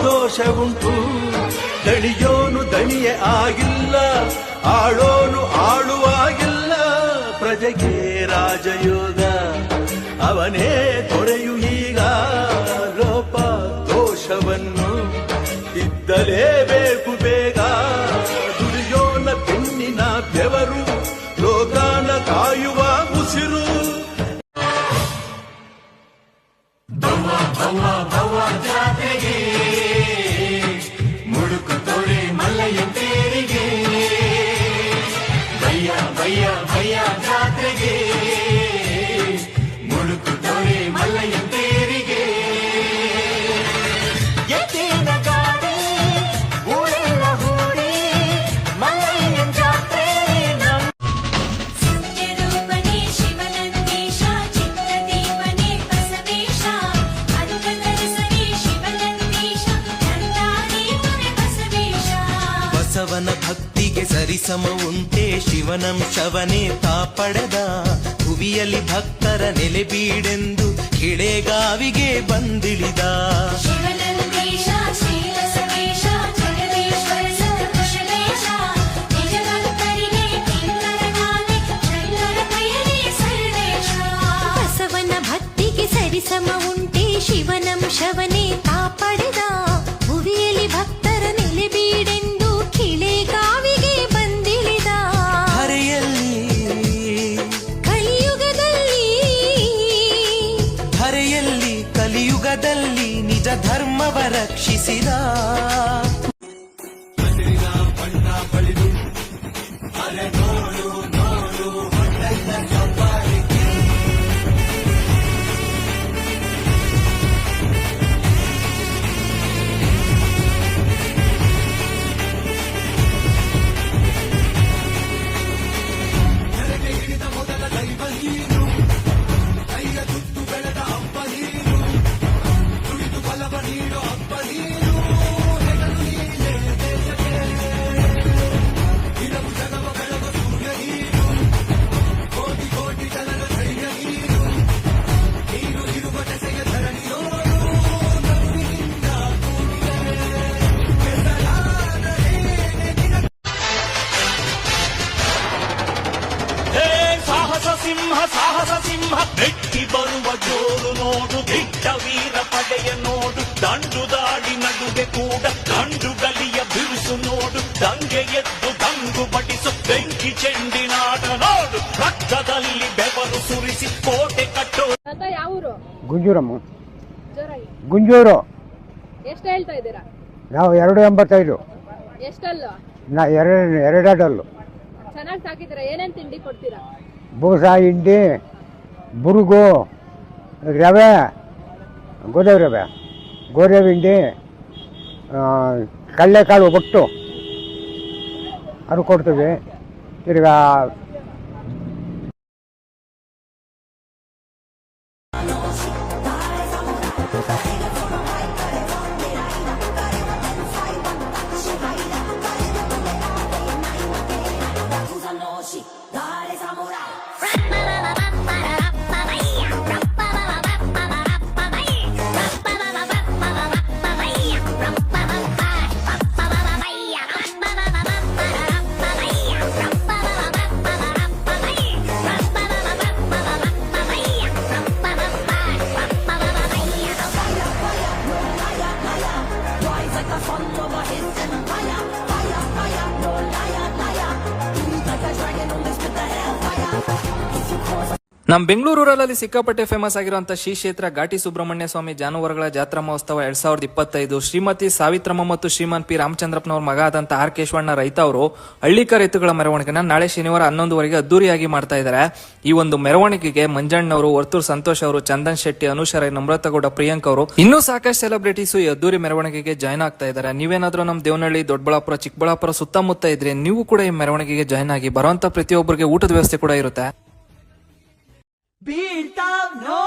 ದೋಷವುಂಟು. ದಣಿಯೋನು ದಣಿಯೇ ಆಗಿಲ್ಲ, ಆಳೋನು ಆಳುವಾಗಿಲ್ಲ. ಪ್ರಜೆಗೆ ರಾಜಯೋಗ ಅವನೇ ದೊರೆಯು ಈಗ. ಲೋಪ ದೋಷವನ್ನು ತಿದ್ದಲೇಬೇಕು ಬೇಗ. ದುರ್ಯೋನ ಬೆನ್ನಿನ ಬೆವರು ಲೋಕಾನ ಕಾಯುವ ಉಸಿರು. ಜಾತ್ರೆಗೆ ಮುಡುಕು ತೋರೆ ಮಲ್ಲಯ್ಯ ತೇರಿಗೆ. ಭಯ್ಯ ಭಯ್ಯ ಭಯ್ಯ ಜಾತ್ರೆಗೆ ಮುಡುಕು ತೋರೆ ಮಲ್ಲಯ್ಯ ತೇರಿಗೆ. ಎತ್ತಿನ ಗಾಡಿ ಊರೆಲ್ಲ ಹೂಡಿ ಮಲ್ಲಯ್ಯ ಜಾತ್ರೆ. ಸತ್ಯರೂಪನೇ ಶಿವನಂದೀಶ, ಚಿತ್ರದೀಪನೇ ಬಸವೇಶ, ಅನುಗತರಸನೇ ಶಿವನಂದೀಶ, ನಂದಾದೀಪನೇ ಬಸವೇಶ. ಬಸವನ ಭಕ್ತಿಗೆ ಸರಿಸಮ ಉಂಟೆ, ಶಿವನಂಶವನೇ ತಾ ಪಡೆದ. ಭುವಿಯಲ್ಲಿ ಭಕ್ತರ ನೆಲೆ ಬೀಡೆಂದು ಕಿಳೆಗಾವಿಗೆ ಬಂದಿಳಿದ. ಶಿವನಂದೀಶ ಶ್ರೀರಸವೇಶ, ಜಗದೀಶ್ವರ ಸತ್ಕುಶಲೇಶ, ನಿಜ ಭಕ್ತರಿಗೆ ಕಿಂಕರನಾದೆ, ಚಂದ್ರ ಪ್ರಿಯನೇ ಸರ್ವೇಶ. ಬಸವನ ಭಕ್ತಿಗೆ ಸರಿಸಮ ಉಂಟೆ, ಶಿವನಂಶವನೇ ತಾ ಪಡೆದ. ಭುವಿಯಲ್ಲಿ ಭಕ್ತರ ನೆಲೆ ಬೀಡೆಂದು ಕಿಳೆಗಾವಿಗೆ ಬಂದಿಳಿದ. ಹರೆಯಲ್ಲಿ ಹರೆಯಲ್ಲಿ ಕಲಿಯುಗದಲ್ಲಿ ನಿಜ ಧರ್ಮವ ರಕ್ಷಿಸಿದ. ಸಾಹಸ ಸಿಂಹ ಬೆಟ್ಟಿ ಬರುವ ಜೋರು ನೋಡು. ದಿಟ್ಟ ವೀರ ಪಡೆಯ ನೋಡು, ದಂಡು ದಾಡಿ ನಡುವೆ ಕೂಡ ಗಂಡು ಗಲಿಯ ಬಿರುಸು ನೋಡು. ದಂಗೆ ಎದ್ದು ದಂಗು ಬಡಿಸು ಬೆಂಕಿ ಚೆಂಡಿನಾಟ ನೋಡು. ರಕ್ತದಲ್ಲಿ ಬೆವರು ಸುರಿಸಿ ಕೋಟೆ ಕಟ್ಟೋ. ಯಾವೂರು? ಗುಂಜೂರಮ್ಮ. ಜೋರಾಗಿ. ಗುಂಜೂರು. ಎಷ್ಟು ಹೇಳ್ತಾ ಇದ್ದೀರಾ? ನಾವು 285. ಎಷ್ಟಲ್ಲು? ಎರಡಲ್ಲು. ಚೆನ್ನಾಗಿ ಸಾಕಿದ್ದೀರಾ? ಏನೇನು ತಿಂಡಿ ಕೊಡ್ತೀರಾ? ಬೂಸ, ಹಿಂಡಿ, ಬುರುಗು, ರವೆ, ಗೋಧಿ ಹಿಂಡಿ, ಕಡಲೆಕಾಳು ಒಟ್ಟು ಅದು ಕೊಡ್ತೀವಿ. ತಿರ್ಗಾ ನಮ್ಮ ಬೆಂಗಳೂರು ರೂರಲ್ ಸಿಕ್ಕಾಪಟ್ಟೆ ಫೇಮಸ್ ಆಗಿರುವಂತಹ ಶ್ರೀ ಕ್ಷೇತ್ರ ಘಾಟಿ ಸುಬ್ರಹ್ಮಣ್ಯ ಸ್ವಾಮಿ ಜಾನುವಾರುಗಳ ಜಾತ್ರಾ ಮಹೋತ್ಸವ 2025 ಶ್ರೀಮತಿ ಸಾವಿತ್ರಮ್ಮ ಮತ್ತು ಶ್ರೀಮಾನ್ ಪಿ ರಾಮಚಂದ್ರಪ್ಪನವ್ರ ಮಗ ಆದಂತ ಆರ್ ಕೇಶವಣ್ಣ ರೈತ ಅವರು ಹಳ್ಳಿಕರ್ ಎತ್ತುಗಳ ಮೆರವಣಿಗೆನ ನಾಳೆ ಶನಿವಾರ 11:00 ಅದ್ದೂರಿಯಾಗಿ ಮಾಡ್ತಾ ಇದ್ದಾರೆ. ಈ ಒಂದು ಮೆರವಣಿಗೆಗೆ ಮಂಜಣ್ಣವರು, ವರ್ತೂರ್ ಸಂತೋಷ್ ಅವರು, ಚಂದನ್ ಶೆಟ್ಟಿ, ಅನುಷರೈ, ನಮ್ರತಗೌಡ, ಪ್ರಿಯಾಂಕ್ ಅವರು ಇನ್ನೂ ಸಾಕಷ್ಟು ಸೆಲೆಬ್ರಿಟೀಸ್ ಈ ಅದ್ದೂರಿ ಮೆರವಣಿಗೆಗೆ ಜಾಯ್ನ್ ಆಗ್ತಾ ಇದ್ದಾರೆ. ನೀವೇನಾದ್ರೂ ನಮ್ಮ ದೇವನಹಳ್ಳಿ, ದೊಡ್ಡಬಳ್ಳಾಪುರ, ಚಿಕ್ಕಬಳ್ಳಾಪುರ ಸುತ್ತಮುತ್ತ ಇದ್ರೆ ನೀವು ಕೂಡ ಈ ಮೆರವಣಿಗೆಗೆ ಜಾಯ್ನ್ ಆಗಿ. ಬರುವಂತ ಪ್ರತಿಯೊಬ್ಬರಿಗೆ ಊಟದ ವ್ಯವಸ್ಥೆ ಕೂಡ ಇರುತ್ತೆ. ಬೀಳ್ತಾವ್ ನೋ